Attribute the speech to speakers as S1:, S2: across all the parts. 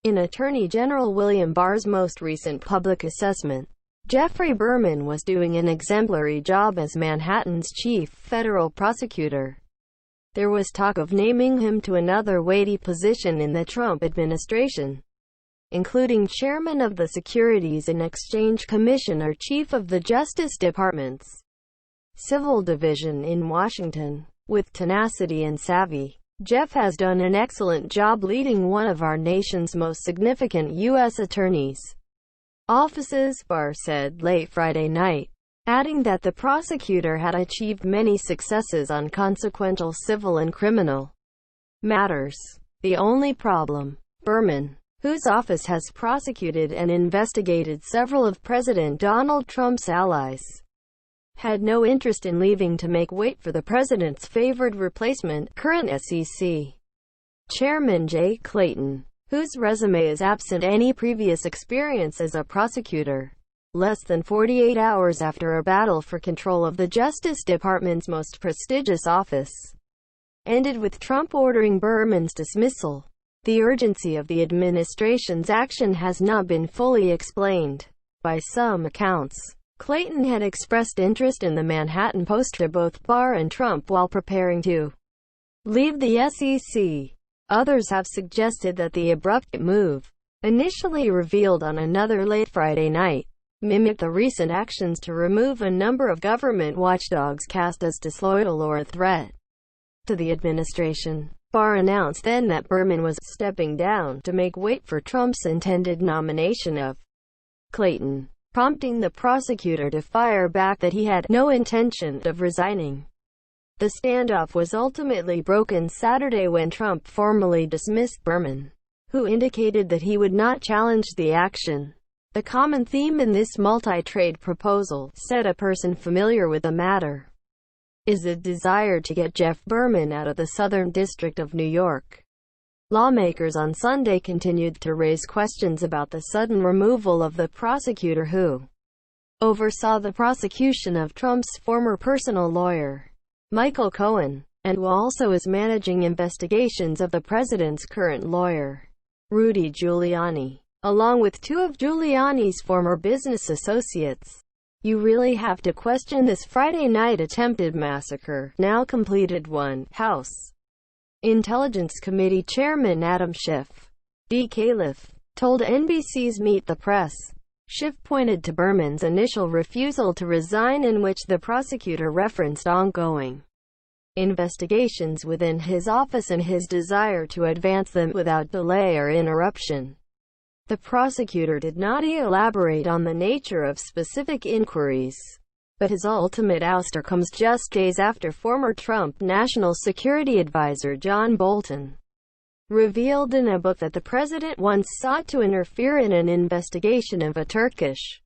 S1: In Attorney General William Barr's most recent public assessment, Geoffrey Berman was doing an exemplary job as Manhattan's chief federal prosecutor. There was talk of naming him to another weighty position in the Trump administration, including chairman of the Securities and Exchange Commission or chief of the Justice Department's Civil Division in Washington. With tenacity and savvy, Jeff has done an excellent job leading one of our nation's most significant U.S. attorneys' offices, Barr said late Friday night, adding that the prosecutor had achieved many successes on consequential civil and criminal matters. The only problem, Berman, whose office has prosecuted and investigated several of President Donald Trump's allies, had no interest in leaving to make way for the president's favored replacement, current SEC Chairman Jay Clayton, whose resume is absent any previous experience as a prosecutor. Less than 48 hours after a battle for control of the Justice Department's most prestigious office ended with Trump ordering Berman's dismissal, the urgency of the administration's action has not been fully explained. By some accounts, Clayton had expressed interest in the Manhattan post to both Barr and Trump while preparing to leave the SEC. Others have suggested that the abrupt move, initially revealed on another late Friday night, mimicked the recent actions to remove a number of government watchdogs cast as disloyal or a threat to the administration. Barr announced then that Berman was stepping down to make way for Trump's intended nomination of Clayton, prompting the prosecutor to fire back that he had no intention of resigning. The standoff was ultimately broken Saturday when Trump formally dismissed Berman, who indicated that he would not challenge the action. The common theme in this multi-trade proposal, said a person familiar with the matter, is a desire to get Jeff Berman out of the Southern District of New York. Lawmakers on Sunday continued to raise questions about the sudden removal of the prosecutor who oversaw the prosecution of Trump's former personal lawyer, Michael Cohen, and who also is managing investigations of the president's current lawyer, Rudy Giuliani, along with two of Giuliani's former business associates. You really have to question this Friday night attempted massacre, now completed one, House Intelligence Committee Chairman Adam Schiff, D. Califf, told NBC's Meet the Press. Schiff pointed to Berman's initial refusal to resign, in which the prosecutor referenced ongoing investigations within his office and his desire to advance them without delay or interruption. The prosecutor did not elaborate on the nature of specific inquiries, but his ultimate ouster comes just days after former Trump National Security Advisor John Bolton revealed in a book that the president once sought to interfere in an investigation of a Turkish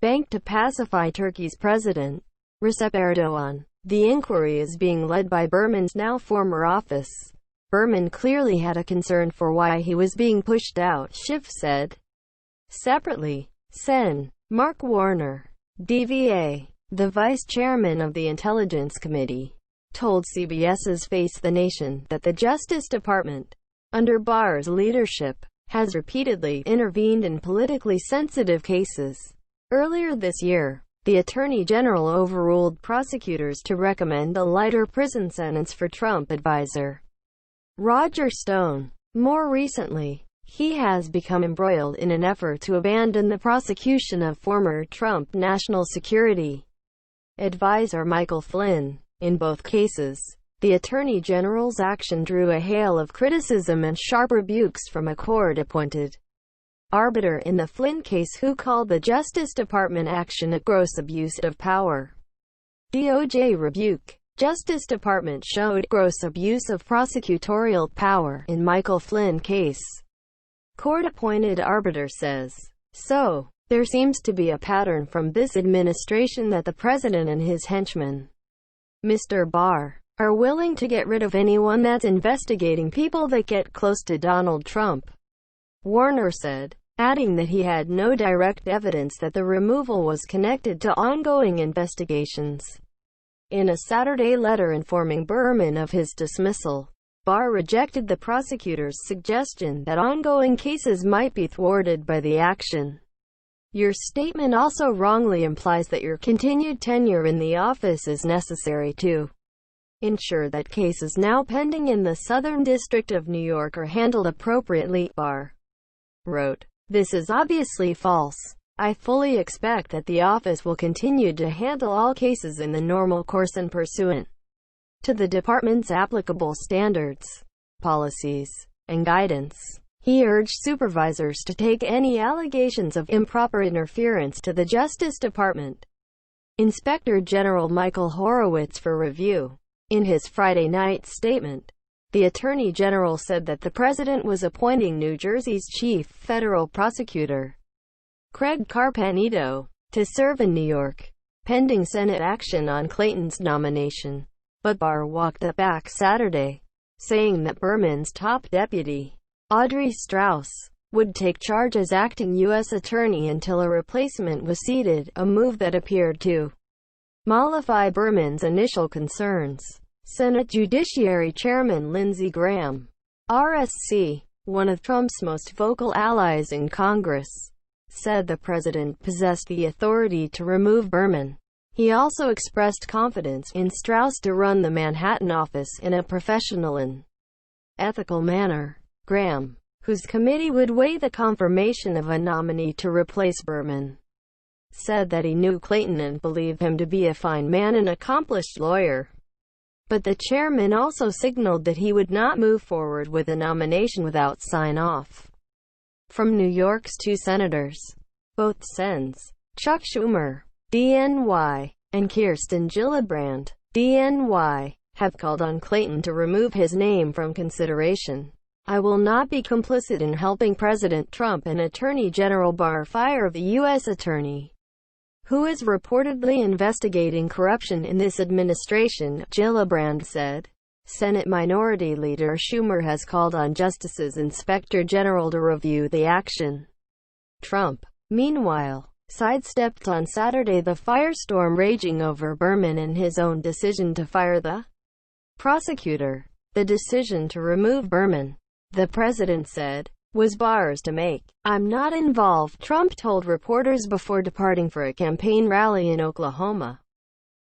S1: bank to pacify Turkey's president, Recep Erdogan. The inquiry is being led by Berman's now former office. Berman clearly had a concern for why he was being pushed out, Schiff said. Separately, Sen. Mark Warner, DVA, the vice chairman of the Intelligence Committee, told CBS's Face the Nation that the Justice Department, under Barr's leadership, has repeatedly intervened in politically sensitive cases. Earlier this year, the Attorney General overruled prosecutors to recommend a lighter prison sentence for Trump advisor Roger Stone. More recently, he has become embroiled in an effort to abandon the prosecution of former Trump National Security Advisor Michael Flynn. In both cases, the Attorney General's action drew a hail of criticism and sharp rebukes from a court-appointed arbiter in the Flynn case who called the Justice Department action a gross abuse of power. DOJ rebuke. Justice Department showed gross abuse of prosecutorial power in Michael Flynn case. Court-appointed arbiter says. So, there seems to be a pattern from this administration that the president and his henchmen, Mr. Barr, are willing to get rid of anyone that's investigating people that get close to Donald Trump, Warner said, adding that he had no direct evidence that the removal was connected to ongoing investigations. In a Saturday letter informing Berman of his dismissal, Barr rejected the prosecutor's suggestion that ongoing cases might be thwarted by the action. Your statement also wrongly implies that your continued tenure in the office is necessary to ensure that cases now pending in the Southern District of New York are handled appropriately, Barr wrote. This is obviously false. I fully expect that the office will continue to handle all cases in the normal course and pursuant to the department's applicable standards, policies, and guidance. He urged supervisors to take any allegations of improper interference to the Justice Department Inspector General Michael Horowitz for review. In his Friday night statement, the Attorney General said that the President was appointing New Jersey's chief federal prosecutor, Craig Carpenito, to serve in New York, pending Senate action on Clayton's nomination. But Barr walked that back Saturday, saying that Berman's top deputy, Audrey Strauss, would take charge as acting U.S. Attorney until a replacement was seated, a move that appeared to mollify Berman's initial concerns. Senate Judiciary Chairman Lindsey Graham, RSC, one of Trump's most vocal allies in Congress, said the president possessed the authority to remove Berman. He also expressed confidence in Strauss to run the Manhattan office in a professional and ethical manner. Graham, whose committee would weigh the confirmation of a nominee to replace Berman, said that he knew Clayton and believed him to be a fine man and accomplished lawyer. But the chairman also signaled that he would not move forward with a nomination without sign-off from New York's two senators. Both Sens, Chuck Schumer, DNY, and Kirsten Gillibrand, DNY, have called on Clayton to remove his name from consideration. I will not be complicit in helping President Trump and Attorney General Barr fire the U.S. Attorney, who is reportedly investigating corruption in this administration, Gillibrand said. Senate Minority Leader Schumer has called on Justice's Inspector General to review the action. Trump, meanwhile, sidestepped on Saturday the firestorm raging over Berman and his own decision to fire the prosecutor. The decision to remove Berman, the president said, was Barr's to make. I'm not involved, Trump told reporters before departing for a campaign rally in Oklahoma.